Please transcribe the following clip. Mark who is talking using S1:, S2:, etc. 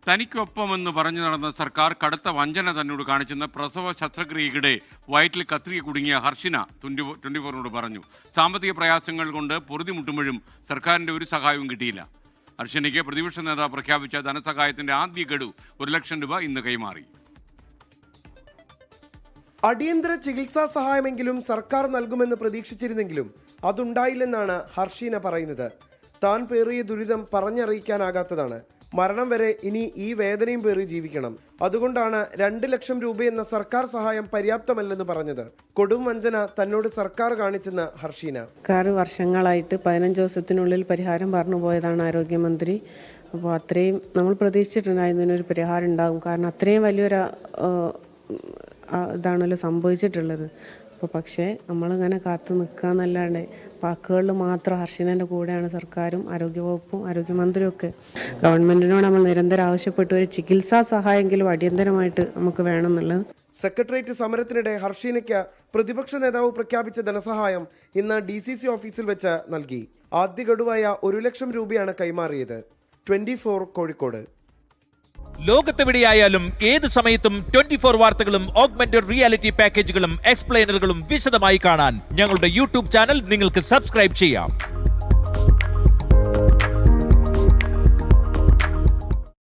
S1: തനിക്കൊപ്പമെന്ന് പറഞ്ഞു നടന്ന സർക്കാർ കടുത്ത വഞ്ചന തന്നോട് കാണിച്ചെന്ന് പ്രസവ ശസ്ത്രക്രിയയുടെ വയറ്റിൽ കത്രിക കുടുങ്ങിയ ഹർഷിന 24 പറഞ്ഞു. സാമ്പത്തിക പ്രയാസങ്ങൾ കൊണ്ട് പൊറുതിമുട്ടുമ്പോഴും സർക്കാരിന്റെ ഒരു സഹായവും കിട്ടിയില്ല. ഹർഷിനയ്ക്ക് പ്രതിപക്ഷ നേതാവ് പ്രഖ്യാപിച്ച ധനസഹായത്തിന്റെ ആദ്യ ഗഡു 1 ലക്ഷം രൂപ ഇന്ന് കൈമാറി.
S2: അടിയന്തര ചികിത്സാ സഹായമെങ്കിലും സർക്കാർ നൽകുമെന്ന് പ്രതീക്ഷിച്ചിരുന്നെങ്കിലും അതുണ്ടായില്ലെന്നാണ് ഹർഷീന പറയുന്നത്. താൻ പേറിയ ദുരിതം പറഞ്ഞറിയിക്കാനാകാത്തതാണ്. മരണം വരെ ഇനി ഈ വേദനയും പേറി ജീവിക്കണം. അതുകൊണ്ടാണ് 2 ലക്ഷം രൂപയെന്ന സർക്കാർ സഹായം പര്യാപ്തമല്ലെന്ന് പറഞ്ഞത്. കൊടും വഞ്ചന തന്നോട് സർക്കാർ കാണിച്ചെന്ന് ഹർഷീന.
S3: സർക്കാർ വർഷങ്ങളായിട്ട് 15 ദിവസത്തിനുള്ളിൽ പരിഹാരം പറഞ്ഞു പോയതാണ് ആരോഗ്യമന്ത്രി. അപ്പോൾ അത്രയും നമ്മൾ പ്രതീക്ഷിച്ചിട്ടുണ്ടായിരുന്നു ഇതിനൊരു പരിഹാരം ഉണ്ടാകും. കാരണം അത്രയും വലിയൊരു ഇതാണല്ലോ സംഭവിച്ചിട്ടുള്ളത്. അപ്പോൾ പക്ഷേ നമ്മളിങ്ങനെ കാത്തു നിൽക്കുക എന്നല്ലാണ്ട് വാക്കുകളിൽ മാത്രം ഹർഷിനൻ്റെ കൂടെയാണ് സർക്കാരും ആരോഗ്യവകുപ്പും ആരോഗ്യമന്ത്രിയും ഒക്കെ. ഗവൺമെൻറ്റിനോട് നമ്മൾ നിരന്തരം ആവശ്യപ്പെട്ട ഒരു ചികിത്സാ സഹായമെങ്കിലും അടിയന്തരമായിട്ട് നമുക്ക് വേണമെന്നുള്ളത്.
S2: സെക്രട്ടേറിയറ്റ് സമരത്തിനിടെ ഹർഷീനയ്ക്ക് പ്രതിപക്ഷ നേതാവ് പ്രഖ്യാപിച്ച ധനസഹായം ഇന്ന് DCC ഓഫീസിൽ വെച്ച് നൽകി. ആദ്യ ഗഡുവായ 1 ലക്ഷം രൂപയാണ് കൈമാറിയത്. 24 കോഴിക്കോട്.
S4: ലോകത്തെവിടെയായാലും ഏത് സമയത്തും 24 വാർത്തകളും ഓഗ്മെന്റഡ് റിയാലിറ്റി പാക്കേജുകളും എക്സ്പ്ലെയിനറുകളും വിശദമായി കാണാൻ ഞങ്ങളുടെ YouTube ചാനൽ നിങ്ങൾക്ക് സബ്സ്ക്രൈബ് ചെയ്യാം.